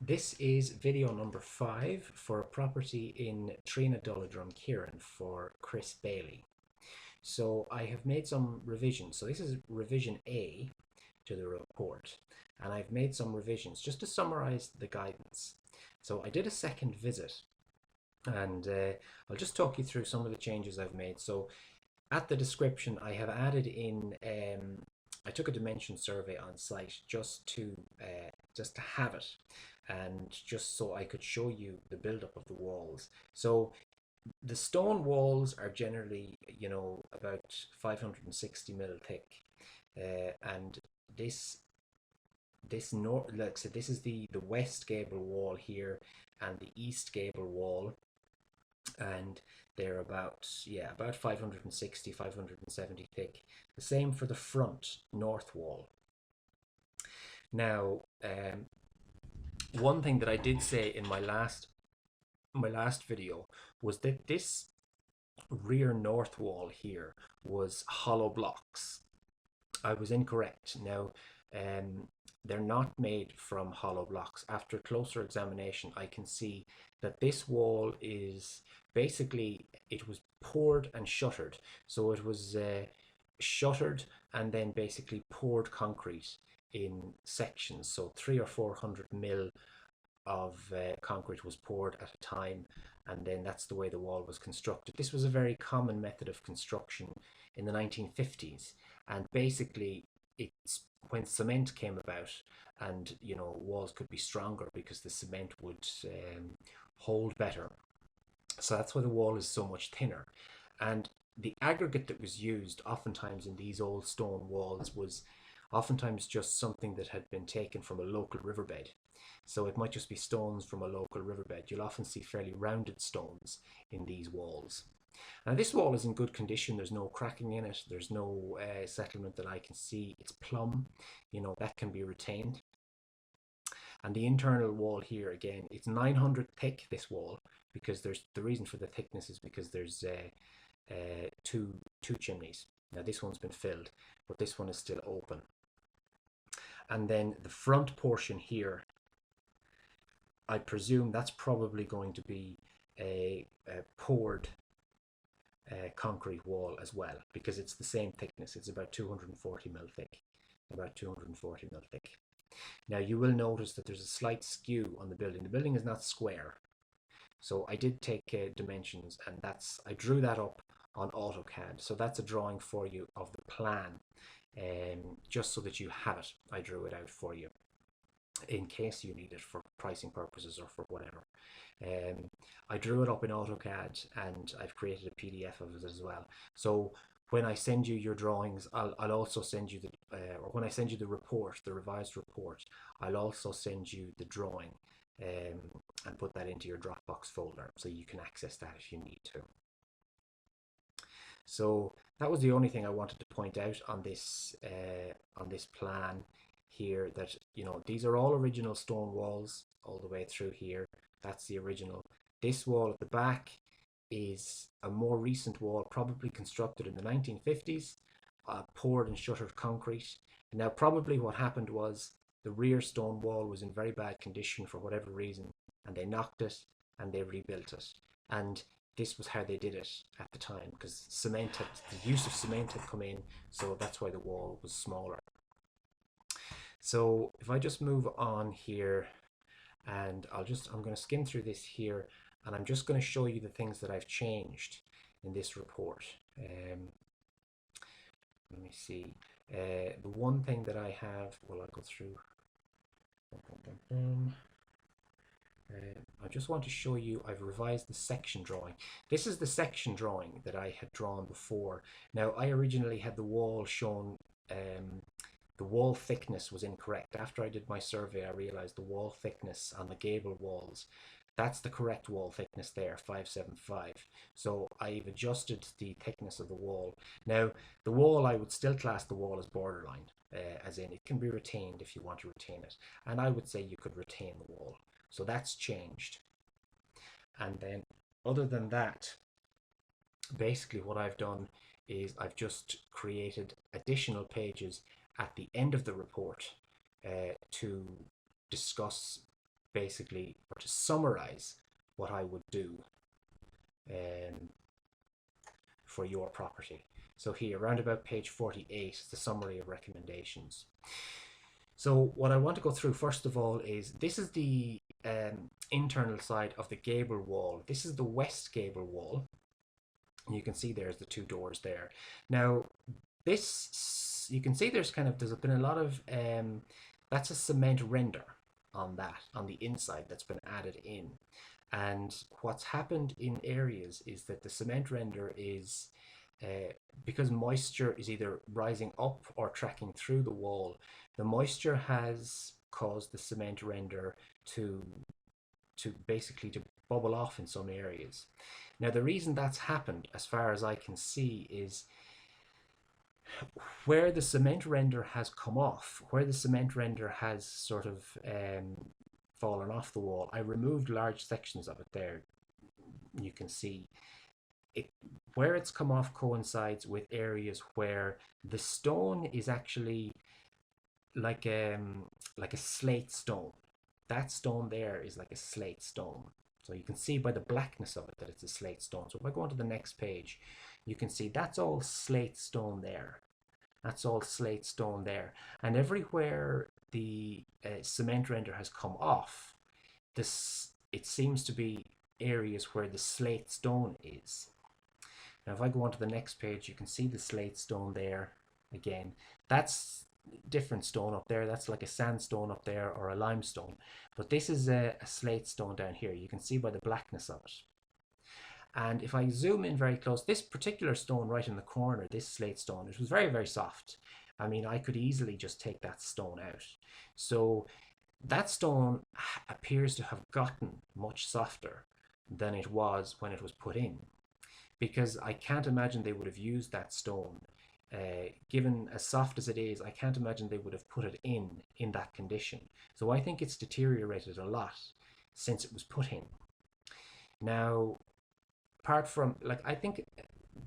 This is video number 5 for a property in Treannadullagh, Drumkeeran for Chris Bailey. So I have made some revisions. So this is revision A to the report, and I've made some revisions just to summarize the guidance. So I did a second visit, and I'll just talk you through some of the changes I've made. So at the description, I have added in. I took a dimension survey on site just to have it, and just so I could show you the buildup of the walls. So the stone walls are generally, about 560 mil thick, and this like I said, this is the west gable wall here, and the east gable wall, and they're about 560 570 thick. The same for the front north wall. Now, one thing that I did say in my last video was that this rear north wall here was hollow blocks. I was incorrect. Now, they're not made from hollow blocks. After closer examination, I can see that this wall is basically, it was poured and shuttered. So it was shuttered and then basically poured concrete in sections. So 300 or 400 mil of concrete was poured at a time, and then that's the way the wall was constructed. This was a very common method of construction in the 1950s, and basically it's when cement came about, and walls could be stronger because the cement would hold better. So that's why the wall is so much thinner. And the aggregate that was used oftentimes in these old stone walls was oftentimes just something that had been taken from a local riverbed. So it might just be stones from a local riverbed. You'll often see fairly rounded stones in these walls. Now this wall is in good condition. There's no cracking in it. There's no settlement that I can see. It's plumb. That can be retained. And the internal wall here, again, it's 900 thick, this wall, because the reason for the thickness is because there's two chimneys. Now this one's been filled, but this one is still open. And then the front portion here, I presume that's probably going to be a poured concrete wall as well, because it's the same thickness. It's about 240 mil thick, about 240 mil thick. Now you will notice that there's a slight skew on the building. The building is not square, so I did take dimensions, and I drew that up on AutoCAD. So that's a drawing for you of the plan, just so that you have it. I drew it out for you in case you need it for pricing purposes or for whatever. I drew it up in AutoCAD, and I've created a PDF of it as well. So when I send you your drawings, I'll also send you or when I send you the report, the revised report, I'll also send you the drawing, and put that into your Dropbox folder so you can access that if you need to. So that was the only thing I wanted to point out on this plan here, that these are all original stone walls all the way through here. That's the original. This wall at the back is a more recent wall, probably constructed in the 1950s, poured and shuttered concrete. Now probably what happened was the rear stone wall was in very bad condition for whatever reason, and they knocked it and they rebuilt it. And this was how they did it at the time, because the use of cement had come in, so that's why the wall was smaller. So if I just move on here, and I'm going to skim through this here, and I'm just going to show you the things that I've changed in this report. Let me see. The one thing that I have, well, I'll go through. I just want to show you, I've revised the section drawing. This is the section drawing that I had drawn before. Now, I originally had the wall shown, the wall thickness was incorrect. After I did my survey, I realized the wall thickness on the gable walls, that's the correct wall thickness there, 575. So I've adjusted the thickness of the wall. Now, the wall, I would still class the wall as borderline, as in it can be retained if you want to retain it. And I would say you could retain the wall. So that's changed. And then other than that, basically what I've done is I've just created additional pages at the end of the report to discuss basically, or to summarize what I would do um, for your property. So here, around about page 48, is the summary of recommendations. So what I want to go through first of all is this is the internal side of the gable wall. This is the west gable wall. And you can see there's the two doors there. Now, this, you can see there's been a lot of, that's a cement render on that, on the inside that's been added in. And what's happened in areas is that the cement render is, because moisture is either rising up or tracking through the wall, the moisture has caused the cement render to basically to bubble off in some areas. Now the reason that's happened, as far as I can see, is where the cement render has come off, where the cement render has sort of fallen off the wall. I removed large sections of it there. You can see it, where it's come off coincides with areas where the stone is actually like a slate stone. That stone there is like a slate stone. So you can see by the blackness of it that it's a slate stone. So if I go on to the next page, you can see that's all slate stone there. That's all slate stone there. And everywhere the cement render has come off, this, it seems to be areas where the slate stone is. Now if I go on to the next page, you can see the slate stone there again. That's different stone up there. That's like a sandstone up there or a limestone. But this is a slate stone down here. You can see by the blackness of it. And if I zoom in very close, this particular stone right in the corner, this slate stone, it was very, very soft. I mean, I could easily just take that stone out. So that stone appears to have gotten much softer than it was when it was put in, because I can't imagine they would have used that stone. Given as soft as it is, I can't imagine they would have put it in that condition. So I think it's deteriorated a lot since it was put in. Now, apart from, like, I think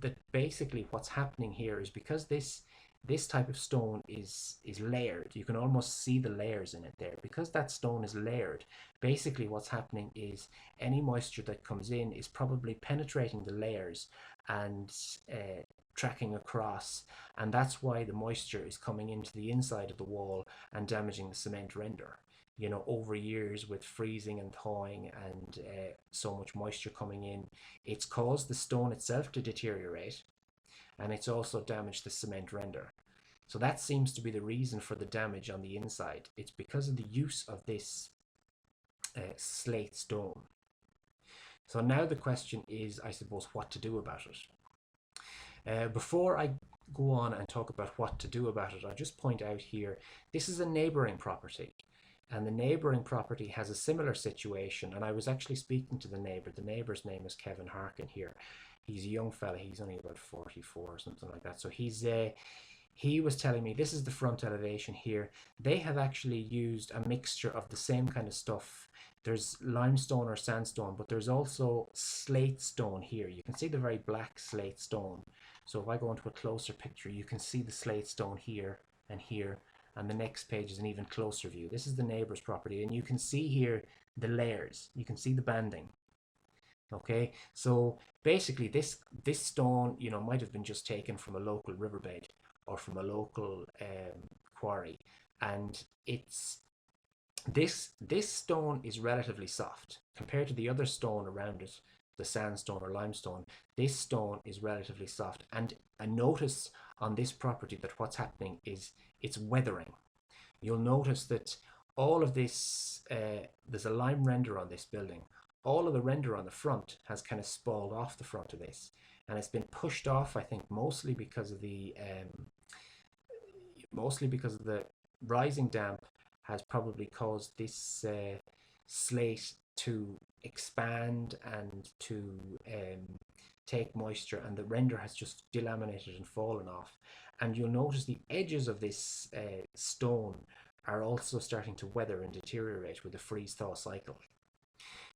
that basically what's happening here is because this type of stone is layered. You can almost see the layers in it there. Because that stone is layered, basically what's happening is any moisture that comes in is probably penetrating the layers and tracking across, and that's why the moisture is coming into the inside of the wall and damaging the cement render. You know, over years with freezing and thawing and so much moisture coming in, it's caused the stone itself to deteriorate, and it's also damaged the cement render. So that seems to be the reason for the damage on the inside. It's because of the use of this slate stone. So now the question is, I suppose, what to do about it. Before I go on and talk about what to do about it, I'll just point out here, this is a neighbouring property. And the neighbouring property has a similar situation. And I was actually speaking to the neighbour. The neighbour's name is Kevin Harkin here. He's a young fella. He's only about 44 or something like that. So he was telling me this is the front elevation here. They have actually used a mixture of the same kind of stuff. There's limestone or sandstone, but there's also slate stone here. You can see the very black slate stone. So if I go into a closer picture, you can see the slate stone here and here. And the next page is an even closer view. This is the neighbour's property, and you can see here the layers. You can see the banding. Okay, so basically this stone, you know, might have been just taken from a local riverbed or from a local quarry, and it's this stone is relatively soft compared to the other stone around it, the sandstone or limestone. This stone is relatively soft, and I notice on this property that what's happening is it's weathering. You'll notice that all of this, there's a lime render on this building. All of the render on the front has kind of spalled off the front of this, and it's been pushed off, I think, mostly because of the rising damp has probably caused this slate to expand and to take moisture, and the render has just delaminated and fallen off. And you'll notice the edges of this stone are also starting to weather and deteriorate with the freeze-thaw cycle.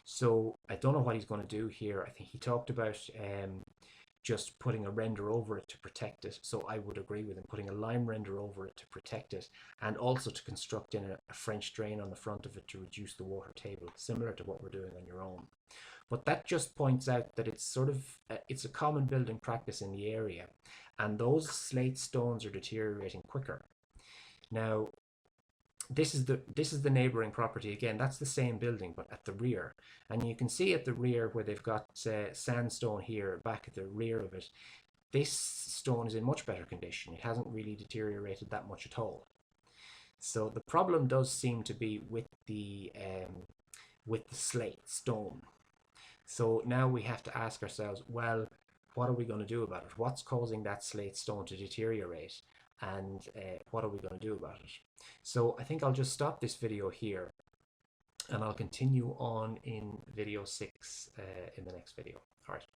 So I don't know what he's going to do here. I think he talked about just putting a render over it to protect it. So I would agree with him, putting a lime render over it to protect it, and also to construct in a French drain on the front of it to reduce the water table, similar to what we're doing on your own. But that just points out that it's sort of it's a common building practice in the area, and those slate stones are deteriorating quicker. Now, this is the neighboring property again. That's the same building, but at the rear, and you can see at the rear where they've got sandstone here back at the rear of it. This stone is in much better condition. It hasn't really deteriorated that much at all. So the problem does seem to be with the slate stone. So now we have to ask ourselves, well, what are we going to do about it? What's causing that slate stone to deteriorate? And what are we going to do about it? So I think I'll just stop this video here, and I'll continue on in video 6 in the next video. All right.